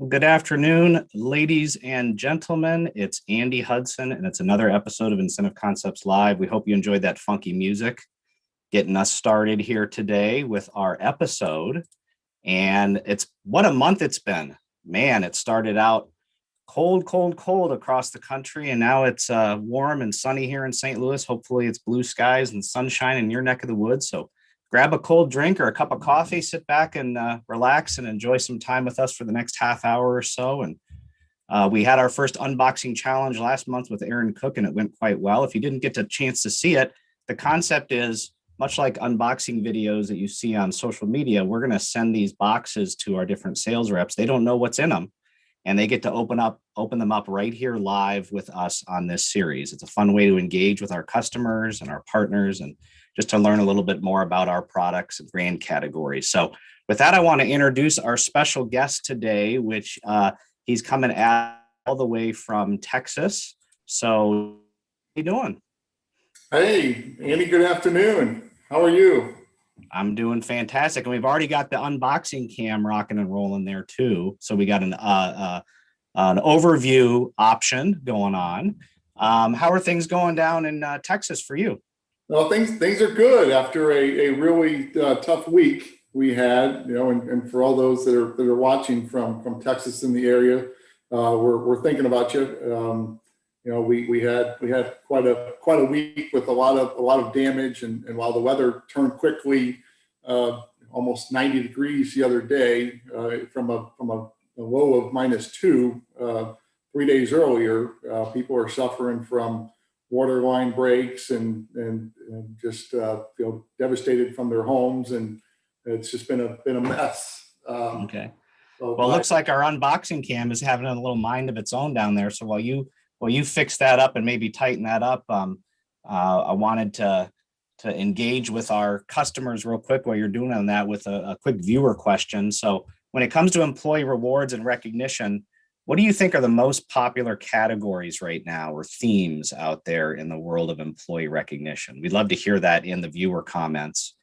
Well, good afternoon, ladies and gentlemen. It's Andy Hudson, and it's another episode of Incentive Concepts Live. We hope you enjoyed that funky music, getting us started here today with our episode. And it's what a month it's been. Man, it started out cold across the country, and now it's warm and sunny here in St. Louis. Hopefully, it's blue skies and sunshine in your neck of the woods. So grab a cold drink or a cup of coffee, sit back and relax and enjoy some time with us for the next half hour or so. And we had our first unboxing challenge last month with Aaron Cook, and it went quite well. If you didn't get a chance to see it, the concept is much like unboxing videos that you see on social media. We're going to send these boxes to our different sales reps. They don't know what's in them, and they get to open them up right here live with us on this series. It's a fun way to engage with our customers and our partners, and just to learn a little bit more about our products and brand categories. So with that, I want to introduce our special guest today, which he's coming all the way from Texas. So how you doing? Hey, Andy, good afternoon. How are you? I'm doing fantastic. And we've already got the unboxing cam rocking and rolling there too. So we got an overview option going on. How are things going down in Texas for you? Well, things are good after a really tough week we had, and for all those that are watching from Texas in the area, we're thinking about you. We had quite a week with a lot of damage, and while the weather turned quickly, almost 90 degrees the other day, from a low of -2 3 days earlier, people are suffering from water line breaks and just feel devastated from their homes, and it's just been a mess. Okay. Well, it looks like our unboxing cam is having a little mind of its own down there. So while you fix that up and maybe tighten that up, I wanted to engage with our customers real quick while you're doing on that with a quick viewer question. So when it comes to employee rewards and recognition, what do you think are the most popular categories right now or themes out there in the world of employee recognition? We'd love to hear that in the viewer comments.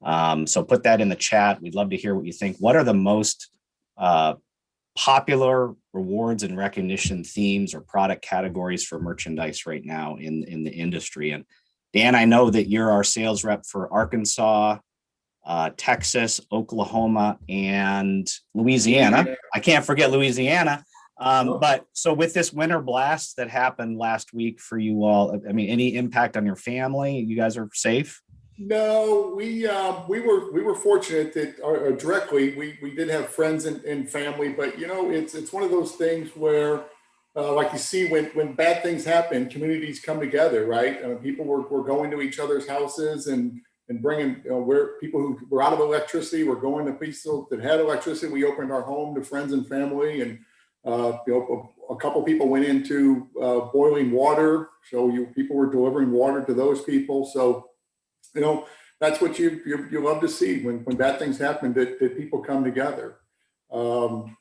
So put that in the chat. We'd love to hear what you think. What are the most popular rewards and recognition themes or product categories for merchandise right now in the industry? And Dan, I know that you're our sales rep for Arkansas, Texas, Oklahoma, and Louisiana. I can't forget Louisiana. But so with this winter blast that happened last week for you all, I mean, any impact on your family? You guys are safe? No, we were fortunate that directly we did have friends and family, but it's one of those things where like you see when bad things happen, communities come together, right? People were going to each other's houses and bringing where people who were out of electricity were going to people that had electricity. We opened our home to friends and family, and a couple people went into boiling water, so people were delivering water to those people. So that's what you love to see when bad things happen, that people come together. And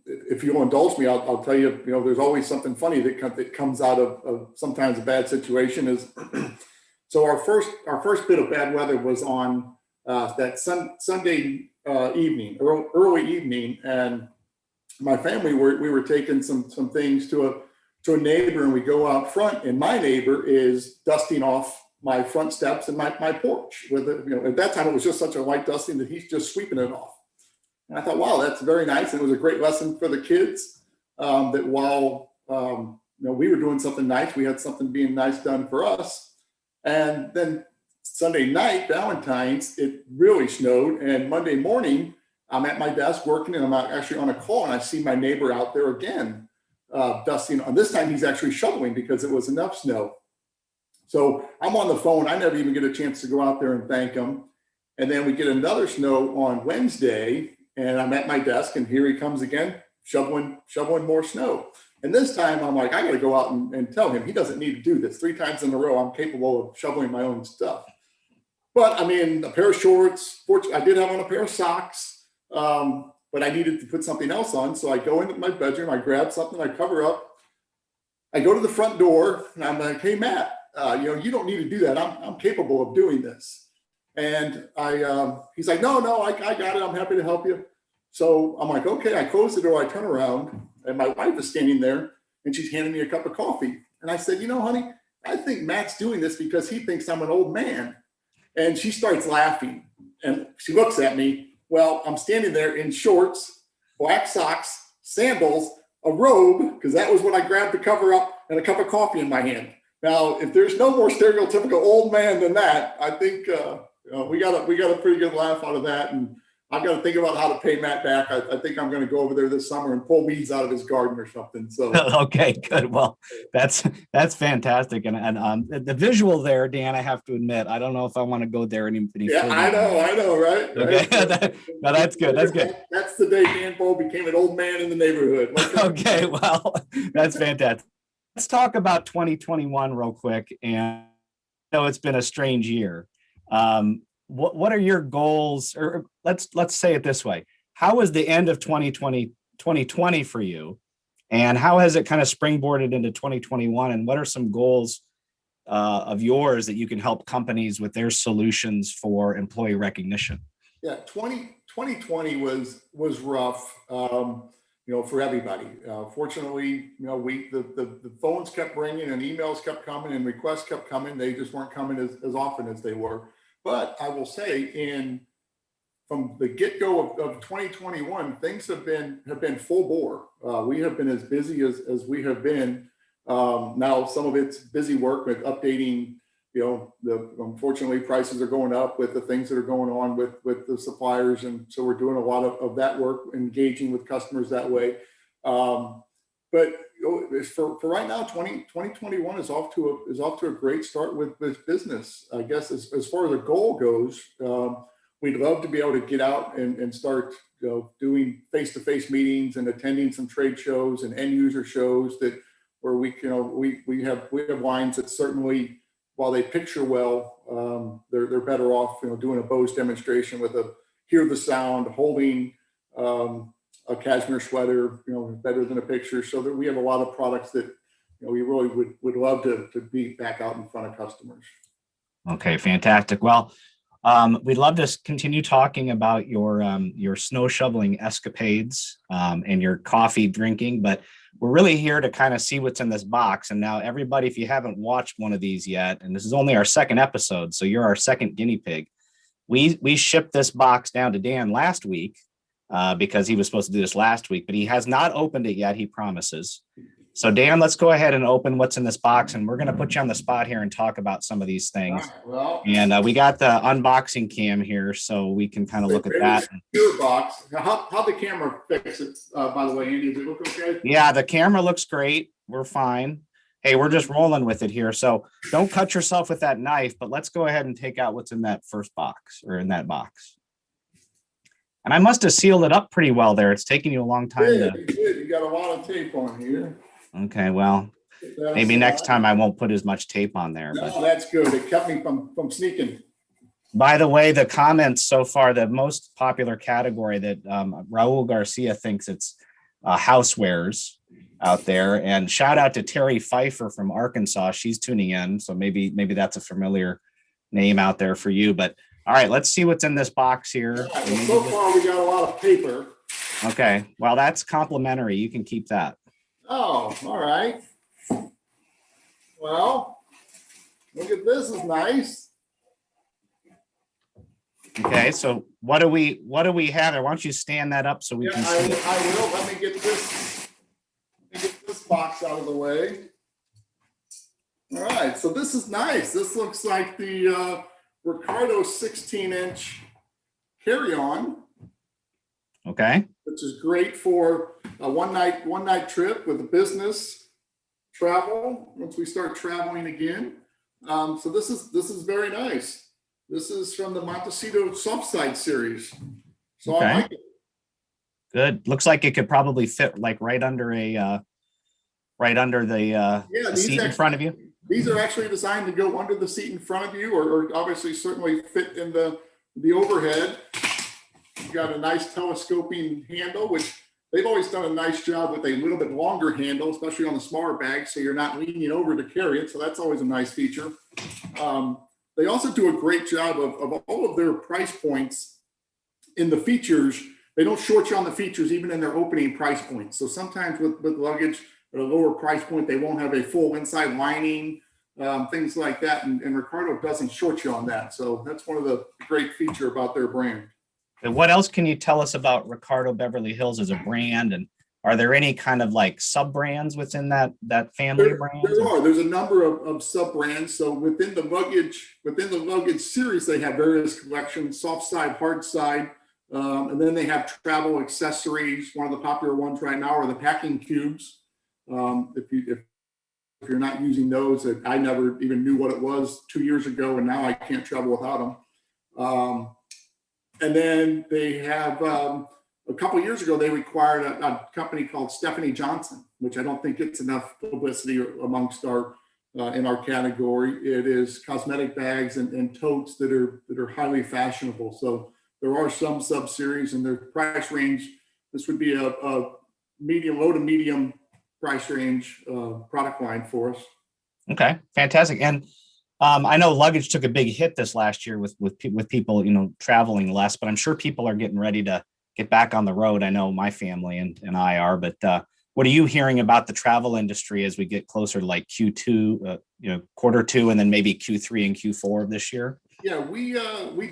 if you'll indulge me, I'll tell you, there's always something funny that comes out of sometimes a bad situation. Is so our first bit of bad weather was on that Sunday evening, early evening, and my family we were taking some things to a neighbor, and we go out front, and my neighbor is dusting off my front steps and my porch with it. At that time it was just such a light dusting that he's just sweeping it off. And I thought, wow, that's very nice. And it was a great lesson for the kids, that while we were doing something nice, we had something being nice done for us. And then Sunday night, Valentine's, it really snowed. And Monday morning, I'm at my desk working, and I'm actually on a call, and I see my neighbor out there again, dusting. And this time he's actually shoveling because it was enough snow. So I'm on the phone. I never even get a chance to go out there and thank him. And then we get another snow on Wednesday, and I'm at my desk, and here he comes again, shoveling more snow. And this time I'm like, I got to go out and tell him he doesn't need to do this. 3 times in a row, I'm capable of shoveling my own stuff. But I mean, a pair of shorts, I did have on a pair of socks, but I needed to put something else on. So I go into my bedroom, I grab something, I cover up, I go to the front door, and I'm like, hey, Matt, you don't need to do that. I'm capable of doing this. And he's like, no, I got it. I'm happy to help you. So I'm like, okay, I close the door, I turn around, and my wife is standing there, and she's handing me a cup of coffee. And I said, honey, I think Matt's doing this because he thinks I'm an old man. And she starts laughing, and she looks at me. Well, I'm standing there in shorts, black socks, sandals, a robe, because that was when I grabbed the cover up, and a cup of coffee in my hand. Now, if there's no more stereotypical old man than that, I think we got a pretty good laugh out of that. And I've got to think about how to pay Matt back. I think I'm going to go over there this summer and pull weeds out of his garden or something. So Okay, good. Well, that's fantastic, and the visual there, Dan, I have to admit, I don't know if I want to go there any yeah, further. I know, right? Okay, no, that's good. That's good. That's the day Dan Boll became an old man in the neighborhood. Okay, well, that's fantastic. Let's talk about 2021 real quick. And I know it's been a strange year. What are your goals? Or let's say it this way: how was the end of 2020 for you, and how has it kind of springboarded into 2021? And what are some goals of yours that you can help companies with their solutions for employee recognition? Yeah, 2020 was rough, for everybody. Fortunately, the phones kept ringing and emails kept coming and requests kept coming. They just weren't coming as often as they were. But I will say, from the get-go of 2021, things have been full bore. We have been as busy as we have been. Now, some of it's busy work with updating. Unfortunately, prices are going up with the things that are going on with the suppliers, and so we're doing a lot of that work, engaging with customers that way. But for right now, 2021 is off to a great start with business. I guess as far as the goal goes, we'd love to be able to get out and start doing face-to-face meetings and attending some trade shows and end user shows where we have lines that certainly, while they picture well, they're better off doing a Bose demonstration with hear the sound, holding a cashmere sweater, better than a picture. So that we have a lot of products that we really would love to be back out in front of customers. Okay, fantastic. Well, we'd love to continue talking about your snow shoveling escapades and your coffee drinking, but we're really here to kind of see what's in this box. And now, everybody, if you haven't watched one of these yet, and this is only our second episode, so you're our second guinea pig. We shipped this box down to Dan last week because he was supposed to do this last week, but he has not opened it yet. He promises. So Dan, let's go ahead and open what's in this box, and we're going to put you on the spot here and talk about some of these things. Well, and we got the unboxing cam here, so we can kind of look at that. Your box. How the camera fix it? By the way, Andy, does it look okay? Yeah, the camera looks great. We're fine. Hey, we're just rolling with it here. So don't cut yourself with that knife, but let's go ahead and take out what's in that first box, or in that box. And I must have sealed it up pretty well there. It's taking you a long time You got a lot of tape on here. Okay, well, maybe next time I won't put as much tape on there. No, but that's good. It kept me from sneaking. By the way, the comments so far, the most popular category that Raul Garcia thinks it's housewares out there. And shout out to Terry Pfeiffer from Arkansas. She's tuning in. So maybe that's a familiar name out there for you. But all right, let's see what's in this box here. Right, well, so far, we got a lot of paper. Okay, well, that's complimentary. You can keep that. Oh, all right. Well, look at this, is nice. Okay, so what do we have there? Why don't you stand that up so we can see? I will. Let me get this box out of the way. All right, so this is nice. This looks like the Ricardo 16-inch carry-on. Okay. Which is great for a one night trip with a business travel once we start traveling again. So this is very nice. This is from the Montecito Softside series. So okay. I like it. Good. Looks like it could probably fit like right under the seat in front of you. These are actually designed to go under the seat in front of you, or obviously certainly fit in the overhead. You've got a nice telescoping handle, which they've always done a nice job with a little bit longer handle, especially on the smaller bags, so you're not leaning over to carry it. So that's always a nice feature. They also do a great job of all of their price points in the features. they don't short you on the features even in their opening price point. So sometimes with luggage at a lower price point, they won't have a full inside lining, things like that. And Ricardo doesn't short you on that. So that's one of the great feature about their brand. And what else can you tell us about Ricardo Beverly Hills as a brand? And are there any kind of like sub brands within that family of brands? There are. There's a number of sub brands. So within the luggage series, they have various collections: soft side, hard side, and then they have travel accessories. One of the popular ones right now are the packing cubes. If you're not using those, I never even knew what it was 2 years ago, and now I can't travel without them. And then they have, a couple of years ago, they required a company called Stephanie Johnson, which I don't think gets enough publicity amongst our, in our category. It is cosmetic bags and totes that are highly fashionable. So there are some sub-series, and their price range, this would be a medium, low to medium price range product line for us. Okay, fantastic. And I know luggage took a big hit this last year with people, traveling less, but I'm sure people are getting ready to get back on the road. I know my family and I are, but what are you hearing about the travel industry as we get closer to like Q2, quarter two, and then maybe Q3 and Q4 of this year? Yeah, we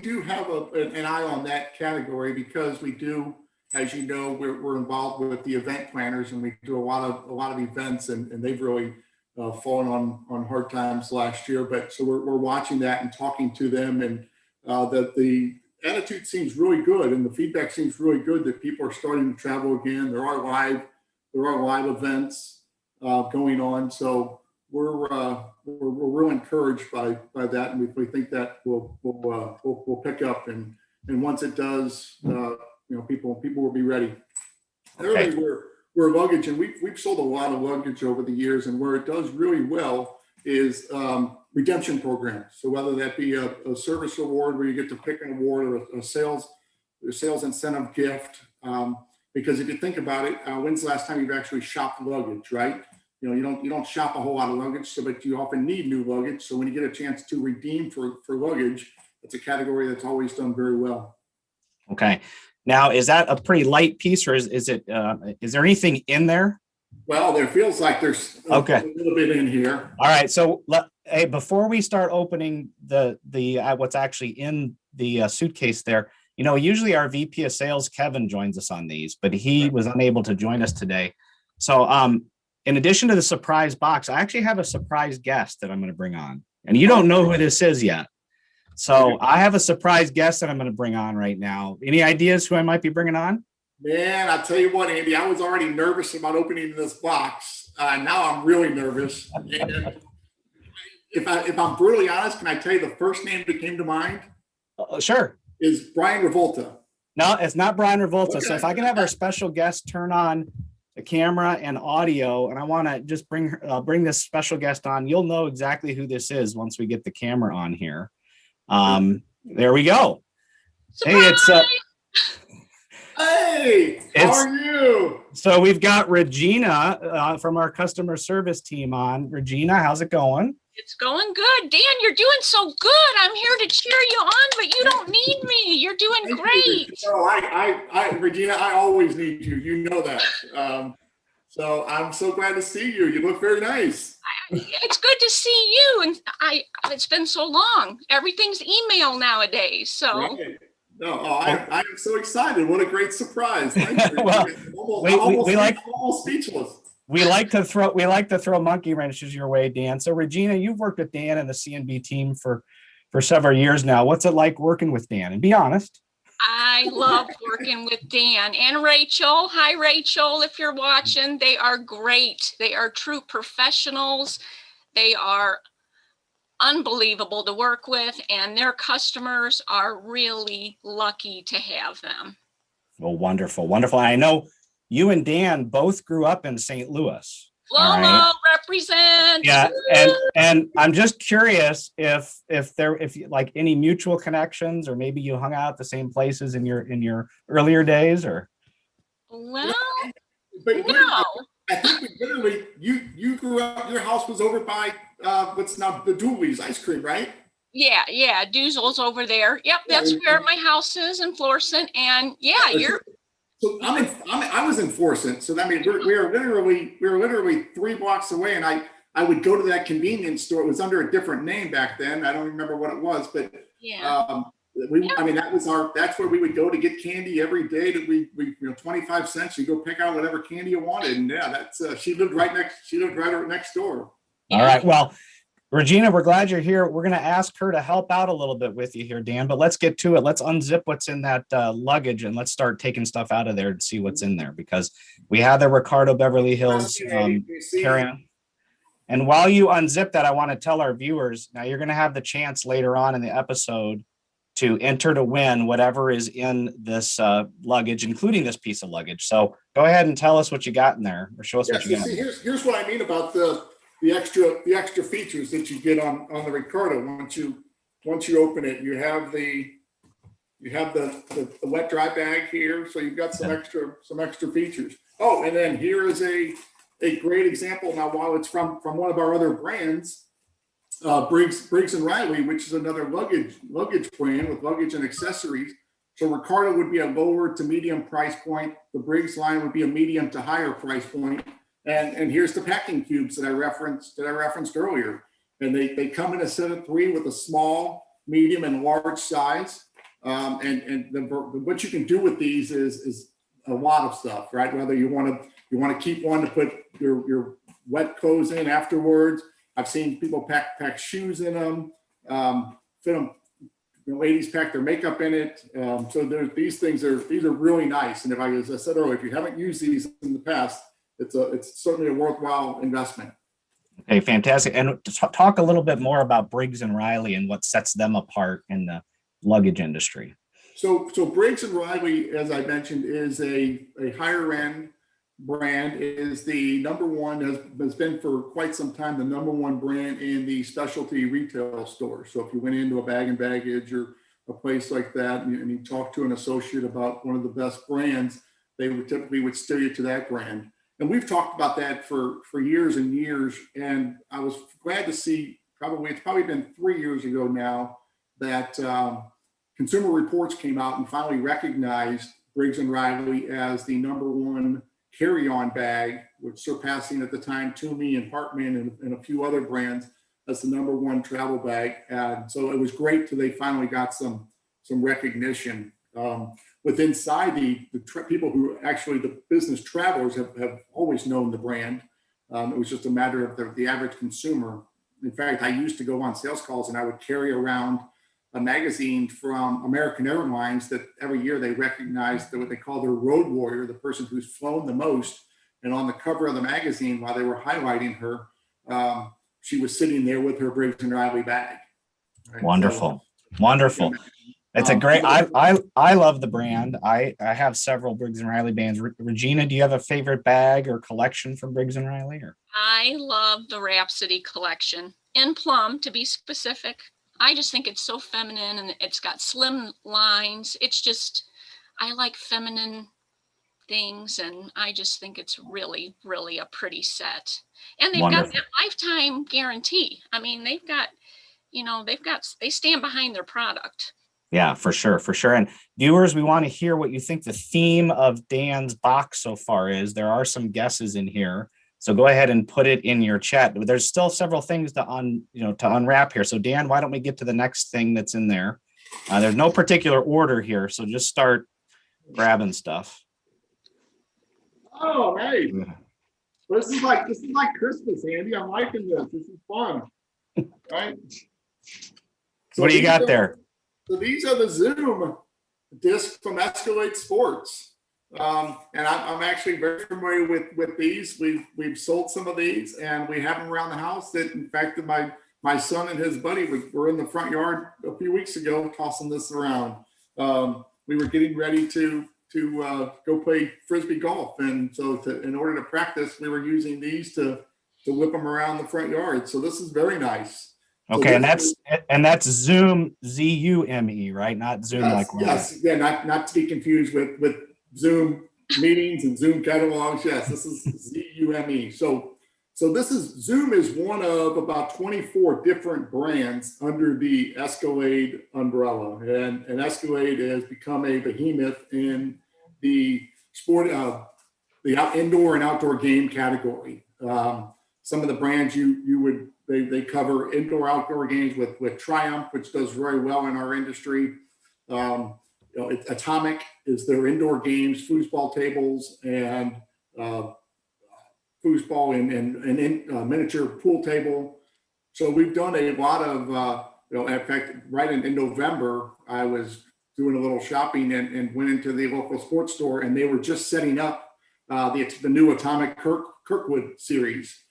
do have an eye on that category because we do, as you know, we're involved with the event planners, and we do a lot of events, and they've really fallen on hard times last year. But so we're watching that and talking to them, and that the attitude seems really good, and the feedback seems really good that people are starting to travel again. There are live events going on, so we're real encouraged by that, and we think that will pick up, and once it does, people will be ready. Okay. We're luggage, and we've sold a lot of luggage over the years, and where it does really well is redemption programs. So whether that be a service reward where you get to pick an award, or a sales incentive gift, because if you think about it, when's the last time you've actually shopped luggage, right? You don't shop a whole lot of luggage, but you often need new luggage. So when you get a chance to redeem for luggage, it's a category that's always done very well. Okay. Now, is that a pretty light piece, or is there anything in there? Well, there feels like there's a little bit in here. All right. So hey, before we start opening the what's actually in the suitcase there, usually our VP of sales, Kevin, joins us on these, but he was unable to join us today. So in addition to the surprise box, I actually have a surprise guest that I'm going to bring on, and you don't know who this is yet. So I have a surprise guest that I'm going to bring on right now. Any ideas who I might be bringing on? Man, I'll tell you what, Andy, I was already nervous about opening this box. Now I'm really nervous. And if I'm brutally honest, can I tell you the first name that came to mind? Sure. Is Brian Revolta. No, it's not Brian Revolta. Okay. So if I can have our special guest turn on the camera and audio, and I want to just bring this special guest on, you'll know exactly who this is once we get the camera on here. There we go. Surprise! Hey, how are you? So we've got Regina from our customer service team on. Regina, how's it going? It's going good. Dan, you're doing so good. I'm here to cheer you on, but you don't need me. You're doing great. Regina, I always need you. You know that. So I'm so glad to see you. You look very nice. It's good to see you. And it's been so long. Everything's email nowadays. So. Right. No, I'm so excited. What a great surprise. Thank you. Well, I'm almost speechless. We like to throw monkey wrenches your way, Dan. So Regina, you've worked with Dan and the CNB team for several years now. What's it like working with Dan? And be honest. I love working with Dan and Rachel. Hi, Rachel, if you're watching. They are great. They are true professionals. They are unbelievable to work with, and their customers are really lucky to have them. Well, wonderful, wonderful. I know you and Dan both grew up in St. Louis. Flomo represent. Yeah, and I'm just curious if like any mutual connections, or maybe you hung out at the same places in your earlier days, or. Well, but no. I think we literally you grew up. Your house was over by what's now the Dooley's ice cream, right? Yeah, Doozel's over there. Yep, that's where my house is in Florissant. And yeah, So I was in Forsyth. So I mean, we were literally 3 blocks away, and I would go to that convenience store. It was under a different name back then. I don't remember what it was, but Yeah. I mean, that's where we would go to get candy every day. That we 25 cents. You go pick out whatever candy you wanted, and yeah, that's she lived right next door. All right. Well, Regina, we're glad you're here. We're going to ask her to help out a little bit with you here, Dan, but let's get to it. Let's unzip what's in that luggage and let's start taking stuff out of there and see what's in there, because we have the Ricardo Beverly Hills carry-on. And while you unzip that, I want to tell our viewers, now you're going to have the chance later on in the episode to enter to win whatever is in this luggage, including this piece of luggage. So go ahead and tell us what you got in there, or show us what you got. See, here's what I mean about the extra features that you get on the Ricardo. Once you open it, you have the wet dry bag here, so you've got some extra features. Oh, and then here is a great example. Now, while it's from one of our other brands, Briggs and Riley, which is another luggage brand with luggage and accessories. So Ricardo would be a lower to medium price point. The Briggs line would be a medium to higher price point. And here's the packing cubes that I referenced earlier. And they come in a set of 3 with a small, medium, and large size. What you can do with these is a lot of stuff, right? Whether you want to keep one to put your wet clothes in afterwards. I've seen people pack shoes in them, fit them. Ladies pack their makeup in it. So these are really nice. And as I said earlier, if you haven't used these in the past, it's certainly a worthwhile investment. Okay, fantastic. And talk a little bit more about Briggs and Riley and what sets them apart in the luggage industry. So Briggs and Riley, as I mentioned, is a higher end brand. It is the number one, has been for quite some time, the number one brand in the specialty retail store. So if you went into a bag and baggage or a place like that and you talk to an associate about one of the best brands, they would typically steer you to that brand. And we've talked about that for years and years. And I was glad to see, it's probably been 3 years ago now, that Consumer Reports came out and finally recognized Briggs and Riley as the number one carry-on bag, which surpassing at the time Toomey and Hartman and a few other brands as the number one travel bag. And so it was great till they finally got some recognition. With inside the people who actually, the business travelers have always known the brand. It was just a matter of the average consumer. In fact, I used to go on sales calls and I would carry around a magazine from American Airlines that every year they recognized what they call their road warrior, the person who's flown the most. And on the cover of the magazine, while they were highlighting her, she was sitting there with her Briggs and Riley bag. Right? Wonderful. Wonderful. It's a great, I love the brand. I have several Briggs and Riley bands. Regina, do you have a favorite bag or collection from Briggs and Riley? Or? I love the Rhapsody collection in plum, to be specific. I just think it's so feminine and it's got slim lines. It's just, I like feminine things and I just think it's really, really a pretty set. And they've got that lifetime guarantee. I mean, they stand behind their product. Yeah, for sure. And viewers, we want to hear what you think the theme of Dan's box so far is. There are some guesses in here. So go ahead and put it in your chat. There's still several things to unwrap here. So Dan, why don't we get to the next thing that's in there? There's no particular order here, so just start grabbing stuff. Oh, hey. This is like Christmas, Andy. I'm liking this. This is fun. Right? So what do you got there? So these are the Zoom discs from Escalade Sports. And I'm actually very familiar with these. We've sold some of these and we have them around the house. That in fact, my son and his buddy were in the front yard a few weeks ago tossing this around. We were getting ready to go play Frisbee golf. And so in order to practice, we were using these to whip them around the front yard. So this is very nice. Okay, so that's Zoom, Z-U-M-E, right? Not Zoom yes, yeah, not to be confused with Zoom meetings and Zoom catalogs. Yes, this is Z-U-M-E. So Zoom is one of about 24 different brands under the Escalade umbrella. And Escalade has become a behemoth in the indoor and outdoor game category. Some of the brands they cover indoor outdoor games with Triumph, which does very well in our industry. Atomic is their indoor games, foosball tables, and foosball and miniature pool table. So we've done a lot of, in fact, right in November, I was doing a little shopping and went into the local sports store, and they were just setting up the new Atomic Kirkwood series,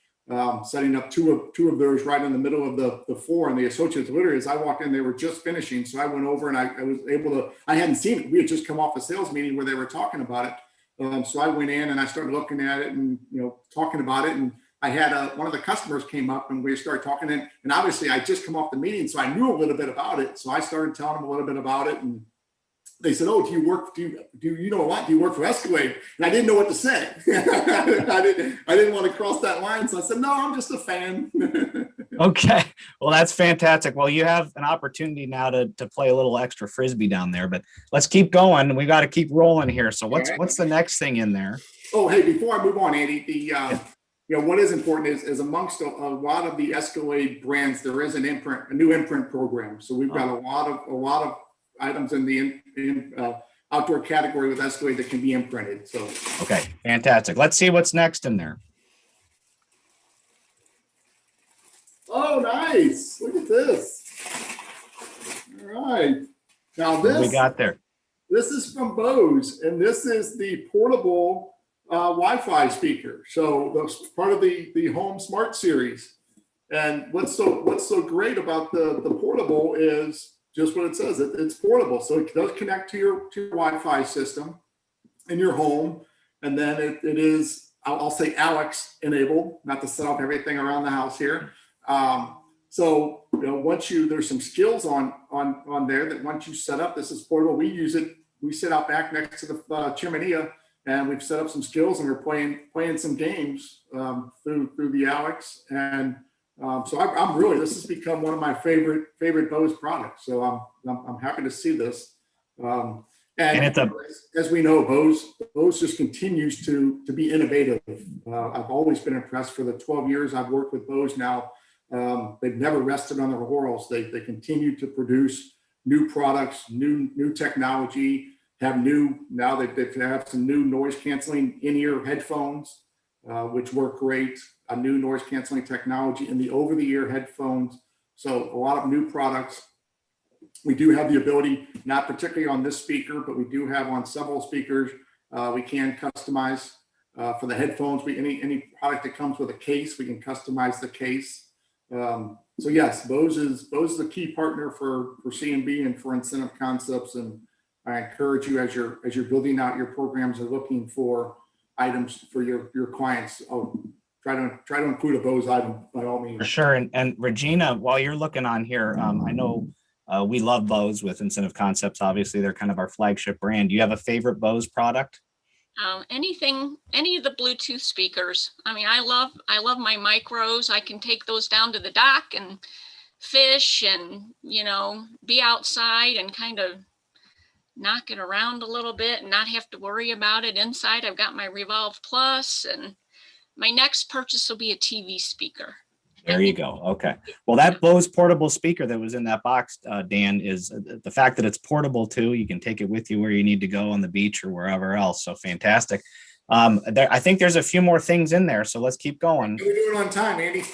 setting up two of those right in the middle of the floor. And the associates, literally, as I walked in, they were just finishing. So I went over and I was able to, I hadn't seen it. We had just come off a sales meeting where they were talking about it. So I went in and I started looking at it and, talking about it. And I had one of the customers came up and we started talking, and obviously I just come off the meeting, so I knew a little bit about it. So I started telling them a little bit about it, and they said, "Oh, do you work for Escalade?" And I didn't know what to say. I didn't want to cross that line, so I said, "No, I'm just a fan." Okay, well, that's fantastic. Well, you have an opportunity now to play a little extra frisbee down there, but let's keep going. We got to keep rolling here. So what's the next thing in there? Oh, hey, before I move on, Andy, what is important is amongst a lot of the Escalade brands, there is a new imprint program. So we've got a lot of items in the outdoor category with Escalade that can be imprinted. So okay, fantastic. Let's see what's next in there. Oh, nice! Look at this. All right, now this what we got there. This is from Bose, and this is the portable Wi-Fi speaker. So that's part of the Home Smart series. And what's so great about the portable is just what it says. It's portable, so it does connect to your Wi-Fi system in your home, and then it is, I'll say, Alex enabled, not to set up everything around the house here. So there's some skills on there that once you set up, this is portable. We use it. We sit out back next to the chiminea, and we've set up some skills, and we're playing some games through the Alex. And so I'm really, this has become one of my favorite Bose products. So I'm happy to see this. And it's as we know, Bose just continues to be innovative. I've always been impressed. For the 12 years I've worked with Bose now, they've never rested on their laurels. They continue to produce new products, new technology. They have some new noise canceling in-ear headphones, which work great. A new noise canceling technology in the over-the-ear headphones. So a lot of new products. We do have the ability, not particularly on this speaker, but we do have on several speakers. We can customize for the headphones. Any product that comes with a case, we can customize the case. So yes, Bose is a key partner for C&B and for Incentive Concepts, and I encourage you as you're building out your programs and looking for items for your clients. Try to include a Bose item by all means. For sure. And Regina, while you're looking on here, I know we love Bose with Incentive Concepts. Obviously, they're kind of our flagship brand. Do you have a favorite Bose product? Any of the Bluetooth speakers. I mean, I love my micros. I can take those down to the dock and fish and, be outside and kind of knock it around a little bit and not have to worry about it. Inside, I've got my Revolve Plus, and my next purchase will be a TV speaker. There you go. Okay. Well, that Bose portable speaker that was in that box, Dan, is the fact that it's portable too. You can take it with you where you need to go on the beach or wherever else. So fantastic. I think there's a few more things in there. So let's keep going. We're doing on time, Andy.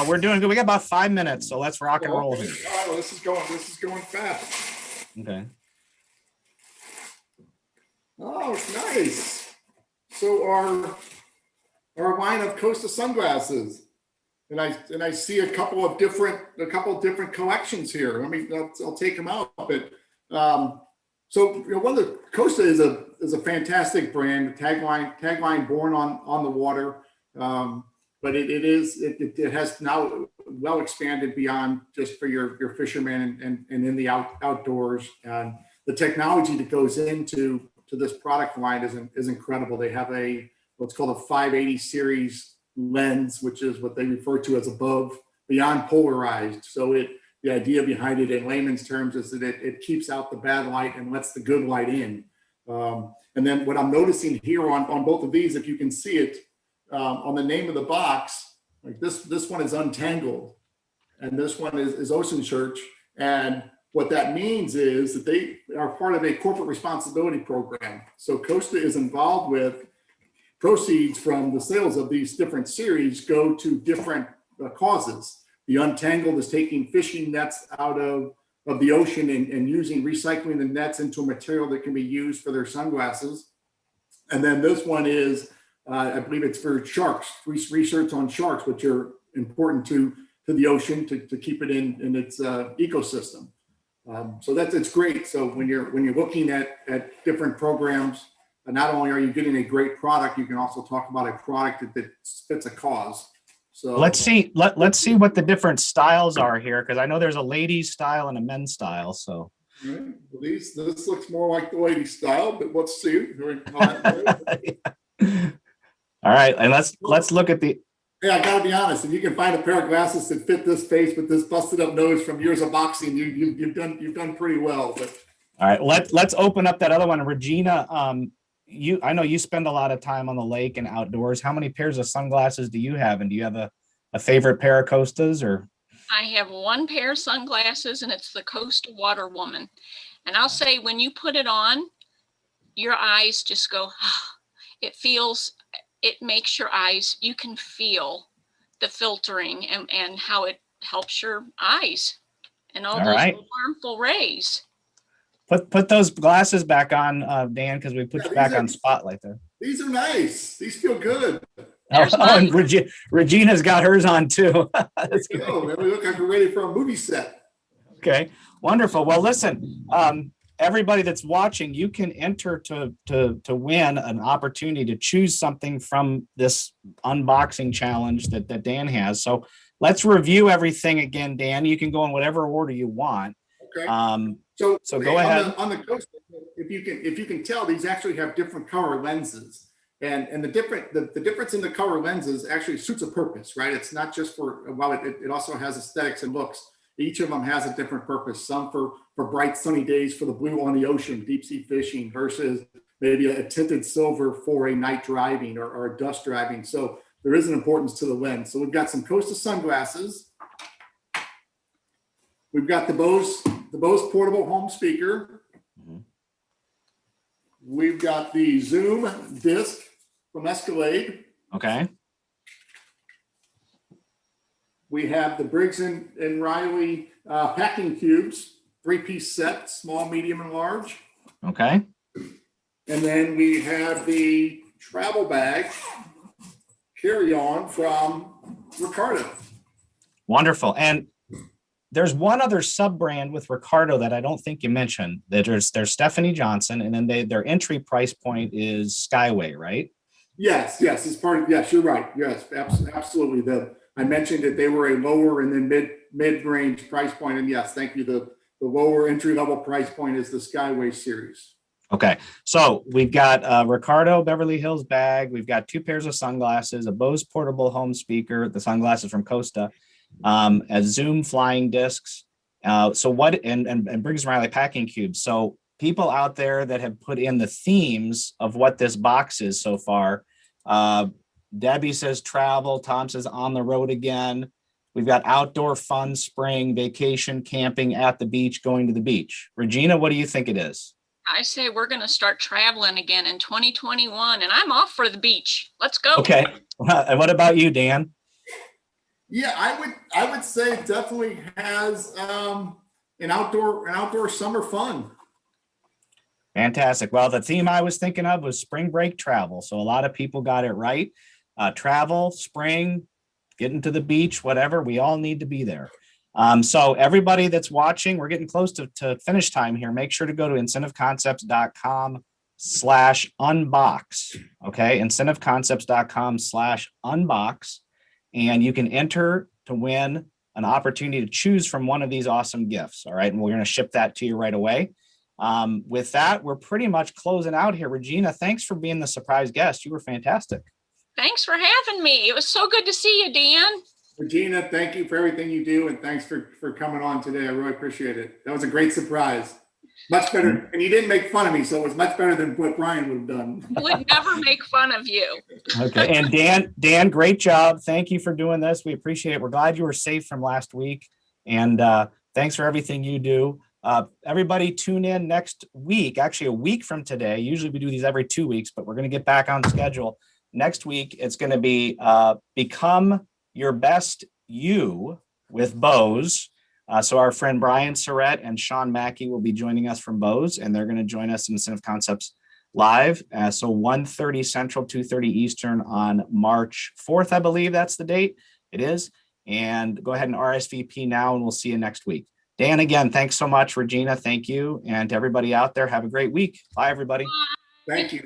We're doing good. We got about 5 minutes. So let's rock and roll here. All right, well, this is going fast. Okay. Oh, it's nice. So our line of Costa sunglasses. And I see a couple of different collections here. I'll take them out. But so one of the Costa is a fantastic brand. The tagline born on the water. But it has now well expanded beyond just for your fishermen and in the outdoors. And the technology that goes into this product line is incredible. They have what's called a 580 series lens, which is what they refer to as beyond polarized. So the idea behind it in layman's terms is that it keeps out the bad light and lets the good light in. And then what I'm noticing here on both of these, if you can see it, on the name of the box, like this one is Untangled, and this one is Ocean Church. And what that means is that they are part of a corporate responsibility program. So Costa is involved with proceeds from the sales of these different series go to different causes. The Untangled is taking fishing nets out of the ocean and recycling the nets into a material that can be used for their sunglasses. And then this one is, I believe it's for sharks, research on sharks, which are important to the ocean to keep it in its ecosystem. So it's great. So when you're looking at different programs, not only are you getting a great product, you can also talk about a product that fits a cause. So let's see what the different styles are here, because I know there's a ladies style and a men's style. So right. Well, this looks more like the ladies style, but let's see. All right, and let's look at the. Yeah, I gotta be honest. If you can find a pair of glasses that fit this face with this busted up nose from years of boxing, you've done pretty well. But all right, let's open up that other one, Regina. I know you spend a lot of time on the lake and outdoors. How many pairs of sunglasses do you have, and do you have a favorite pair of Costas or? I have one pair of sunglasses, and it's the Costa Water Woman. And I'll say, when you put it on, your eyes just go, it makes your eyes, you can feel the filtering and how it helps your eyes and all those right. harmful rays. Put those glasses back on, Dan, because we put you back on spotlight there. These are nice. These feel good. And Regina's got hers on too. Let's go. Man, we look like we're ready for a movie set. Okay, wonderful. Well, listen, everybody that's watching, you can enter to win an opportunity to choose something from this unboxing challenge that Dan has. So let's review everything again, Dan. You can go in whatever order you want. Okay. So go ahead. On the Costa, if you can tell, these actually have different color lenses, and the difference in the color lenses actually suits a purpose, right? It's not just for, well, it also has aesthetics and looks. Each of them has a different purpose. Some for bright sunny days for the blue on the ocean, deep sea fishing, versus maybe a tinted silver for a night driving or a dust driving. So there is an importance to the lens. So we've got some Costa sunglasses. We've got the Bose portable home speaker. We've got the Zoom disc from Escalade. Okay. We have the Briggs and Riley packing cubes, 3-piece set, small, medium, and large. Okay. And then we have the travel bag carry-on from Ricardo. Wonderful. And there's one other sub-brand with Ricardo that I don't think you mentioned. There's Stephanie Johnson, and then their entry price point is Skyway, right? Yes, it's part of, yes, you're right. Yes, absolutely. I mentioned that they were a lower and then mid-range price point, and yes, thank you. The lower entry-level price point is the Skyway series. Okay, so we've got Ricardo Beverly Hills bag. We've got 2 pairs of sunglasses, a Bose portable home speaker, the sunglasses from Costa, a Zoom flying discs. So what, and Briggs & Riley packing cubes. So people out there that have put in the themes of what this box is so far. Debbie says travel. Tom says on the road again. We've got outdoor fun, spring, vacation, camping, at the beach, going to the beach. Regina, what do you think it is? I say we're going to start traveling again in 2021, and I'm off for the beach. Let's go. Okay. And what about you, Dan? Yeah, I would say it definitely has an outdoor summer fun. Fantastic. Well, the theme I was thinking of was spring break travel. So a lot of people got it right. Travel, spring, getting to the beach, whatever. We all need to be there. So everybody that's watching, we're getting close to finish time here. Make sure to go to incentiveconcepts.com/unbox. Okay. incentiveconcepts.com/unbox. And you can enter to win an opportunity to choose from one of these awesome gifts. All right. And we're going to ship that to you right away. With that, we're pretty much closing out here. Regina, thanks for being the surprise guest. You were fantastic. Thanks for having me. It was so good to see you, Dan. Regina, thank you for everything you do, and thanks for coming on today. I really appreciate it. That was a great surprise. Much better. And you didn't make fun of me, so it was much better than what Brian would have done. Would never make fun of you. Okay. And Dan, great job. Thank you for doing this. We appreciate it. We're glad you were safe from last week. And thanks for everything you do. Everybody tune in next week, actually a week from today. Usually we do these every 2 weeks, but we're going to get back on schedule. Next week, it's going to be Become Your Best You with Bose. So our friend Brian Surrett and Sean Mackey will be joining us from Bose, and they're going to join us in Incentive Concepts Live. So 1:30 Central, 2:30 Eastern on March 4th, I believe that's the date. It is. And go ahead and RSVP now, and we'll see you next week. Dan, again, thanks so much. Regina, thank you. And to everybody out there, have a great week. Bye, everybody. Thank you.